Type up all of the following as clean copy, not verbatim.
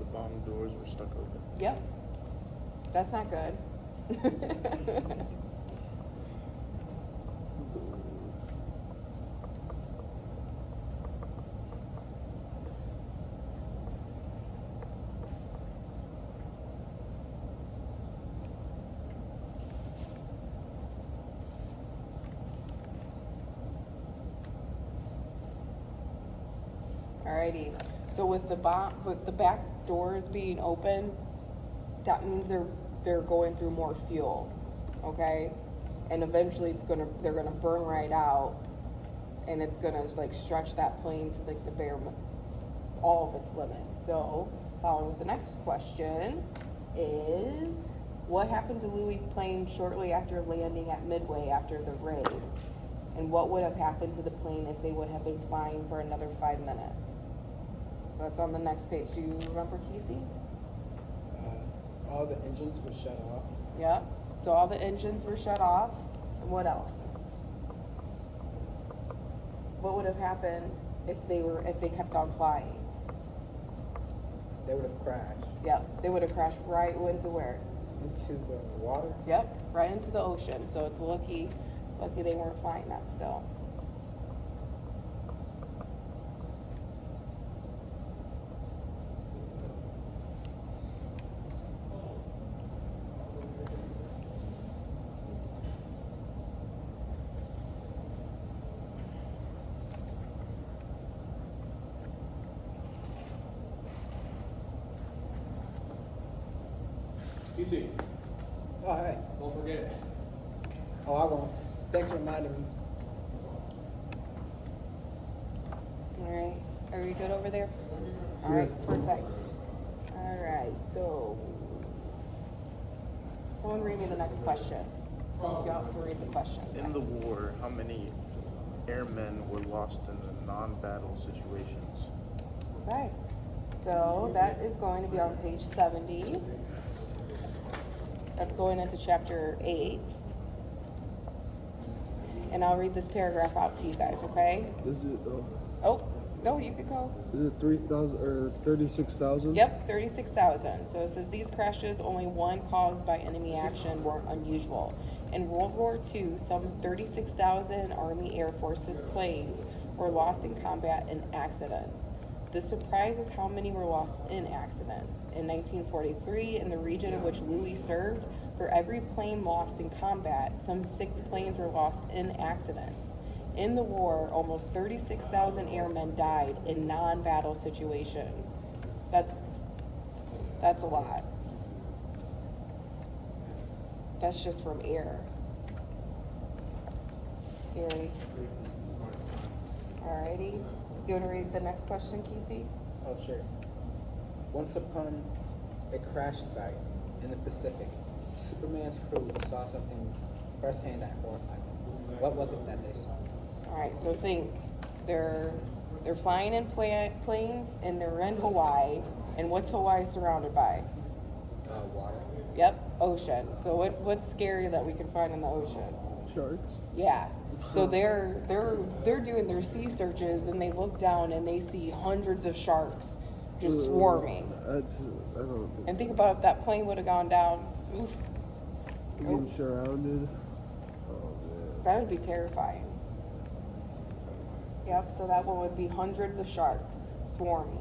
The bomb doors were stuck open. Yep. That's not good. Alrighty. So with the back doors being open, that means they're going through more fuel, okay? And eventually they're gonna burn right out, and it's gonna like stretch that plane to like the bare, all of its limits. So, following with the next question is, what happened to Louis' plane shortly after landing at Midway after the raid? And what would have happened to the plane if they would have been flying for another 5 minutes? So that's on the next page. Do you remember, Kesey? All the engines were shut off. Yep. So all the engines were shut off. And what else? What would have happened if they kept on flying? They would have crashed Yep. They would have crashed right into where? into the water. Yep. Right into the ocean. So it's lucky they weren't flying that still. Easy. Oh, hey. Don't forget. Oh, I won't. Thanks for reminding me. All right. Are we good over there? All right. Perfect. All right. So, someone read me the next question. Someone else can read the question. In the war, how many airmen were lost in the non-battle situations? Okay. So that is going to be on page 70. That's going into chapter 8. And I'll read this paragraph out to you guys, okay? Is it? Oh, no, you could go. Is it 3,000 or 36,000? Yep, 36,000. So it says these crashes, only one caused by enemy action, weren't unusual. In World War II, some 36,000 Army Air Forces planes were lost in combat and accidents. The surprise is how many were lost in accidents. In 1943, in the region in which Louis served, for every plane lost in combat, some 6 planes were lost in accidents. In the war, almost 36,000 airmen died in non-battle situations. That's a lot. That's just from air. Scary. Alrighty. You want to read the next question, Kesey? Oh, sure. Once upon a crash site in the Pacific, Superman's crew saw something firsthand that horrified them. What was it that they saw? Alright, so think. They're flying in planes, and they're in Hawaii. And what's Hawaii surrounded by? Water. Yep, ocean. So what's scary that we can find in the ocean? Sharks. Yeah. So they're doing their sea searches, and they look down and they see hundreds of sharks just swarming. I don't. And think about if that plane would have gone down. Oof, Being surrounded. Oh man. that would be terrifying. Yep. So that one would be hundreds of sharks swarming.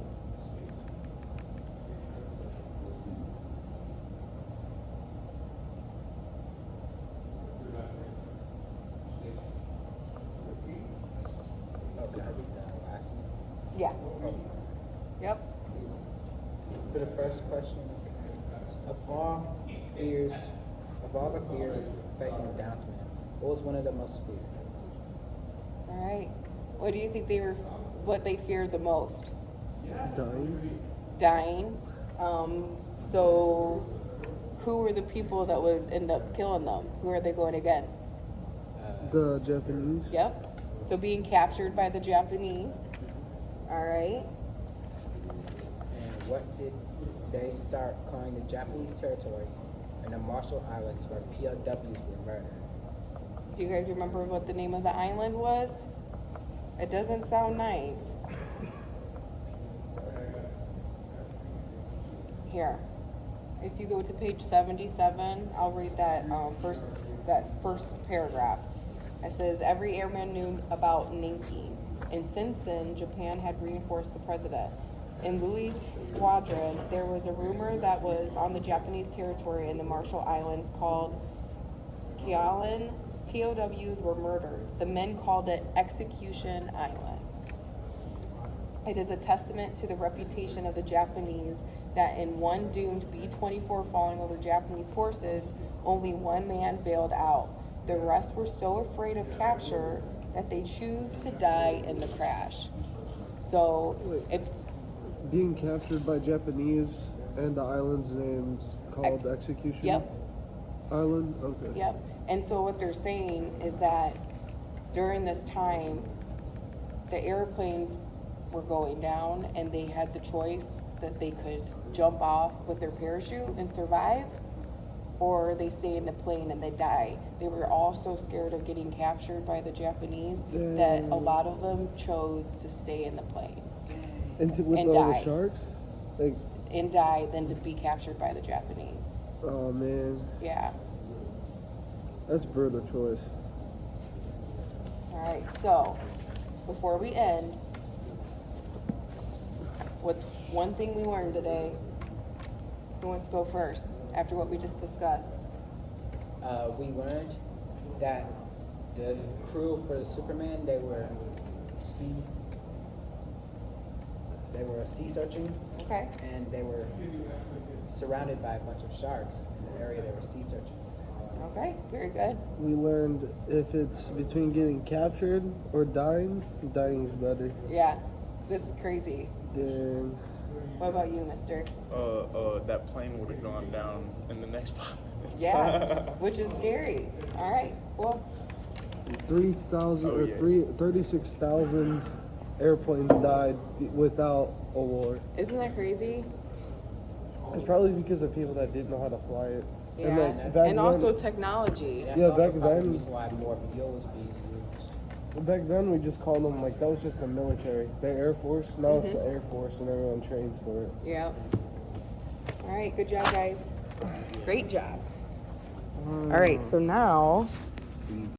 Oh, can I read the last one? Yeah. Oh. Yep. For the first question, of all the fears facing Downton, what was one of the most feared? All right. What do you think what they feared the most? Dying. Dying. So who were the people that would end up killing them? Who are they going against? The Japanese. Yep. So being captured by the Japanese. All right. And what did they start calling the Japanese territory and the Marshall Islands where POWs were murdered? Do you guys remember what the name of the island was? It doesn't sound nice. here. If you go to page 77, I'll read that first paragraph. It says, every airman knew about Nanking, and since then, Japan had reinforced the president. In Louis' squadron, there was a rumor that was on the Japanese territory in the Marshall Islands called Kealan. POWs were murdered. The men called it Execution Island. It is a testament to the reputation of the Japanese that in one doomed B-24 falling over Japanese forces, only one man bailed out. The rest were so afraid of capture that they choose to die in the crash. So, Wait. if Being captured by Japanese and the island's name's called Execution Yep. Island? Okay. Yep. And so what they're saying is that during this time, the airplanes were going down and they had the choice that they could jump off with their parachute and survive, or they stay in the plane and they die. They were all so scared of getting captured by the Japanese that a lot of them chose to stay in the plane With And all die. the sharks? Like, and die than to be captured by the Japanese. oh man, Yeah. that's brutal choice. All right, so before we end, what's one thing we learned today? Who wants to go first after what we just discussed? We learned that the crew for the Superman, they were sea searching, Okay. and they were surrounded by a bunch of sharks in the area they were sea searching. Okay, very good. We learned if it's between getting captured or dying, dying's better. Yeah, this is crazy. Then What about you, mister? That plane would have gone down in the next 5 minutes. Yeah, which is scary. All right, cool. 3,000 Oh, or yeah. 36,000 airplanes died without a war. Isn't that crazy? It's probably because of people that didn't know how to fly it. Yeah, And, like, and, back then- also technology. That's Yeah, also back probably the then- reason why more fuel was being used. Back then, we just called them like that was just the military, the Air Force. Now it's the Air Force, and everyone trains for it. Yeah. All right, good job, guys. Great job. All right, so now It's easy.